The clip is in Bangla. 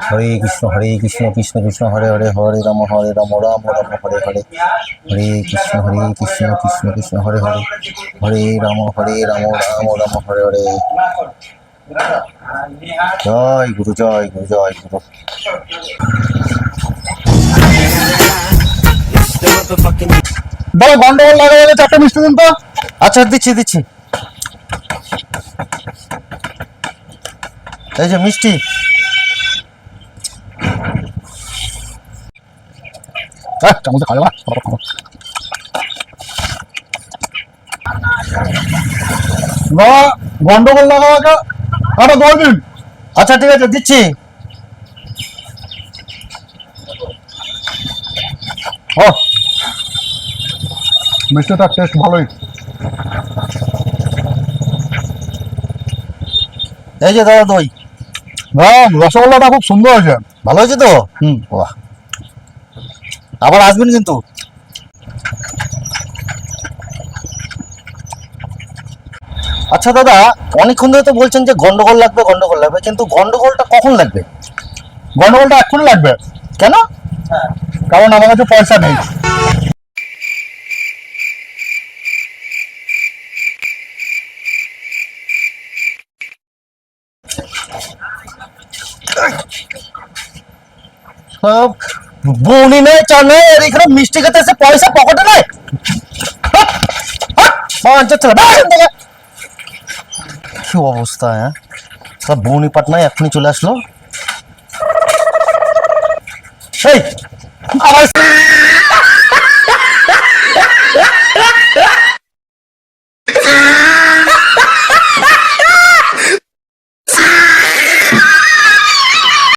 হরে কৃষ্ণ কৃষ্ণ কৃষ্ণ হরে হরে হরে রাম রাম রাম হরে হরে হরে কৃষ্ণ কৃষ্ণ কৃষ্ণ হরে হরে হরে রাম রাম রাম হরে হরে। জয় গুরু জয় গুরু জয় গুরু। বলো গন্ডগোল লাগালে 4টা মিষ্টি দিন তো। আচ্ছা দিচ্ছি দিচ্ছি, এই যে মিষ্টি। চামচে খাবে না, বাবা গন্ডগোল লাগাকে আরো 10 দিন। আচ্ছা ঠিক আছে দিচ্ছি। ও মিষ্টিটার টেস্ট ভালোই। এই যে দাদা দই। রসগোল্লাটা খুব সুন্দর হয়েছে। ভালো হয়েছে তো? বাহ, আবার আসবেন কিন্তু। আচ্ছা দাদা, অনেকক্ষণ ধরে তো বলছেন যে গন্ডগোল লাগবে গন্ডগোল লাগবে, কিন্তু গন্ডগোলটা কখন লাগবে? গন্ডগোলটা এক্ষুনি লাগবে। কেন? কারণ আমার কাছে পয়সা নেই। সব বউনি নেই, চা নেই, আর এখানে মিষ্টি খেতে এসে পয়সা পকেটে নেই। কি অবস্থা, হ্যাঁ? সব বউনি পাটনায় এখনই চলে আসলো। এই আবার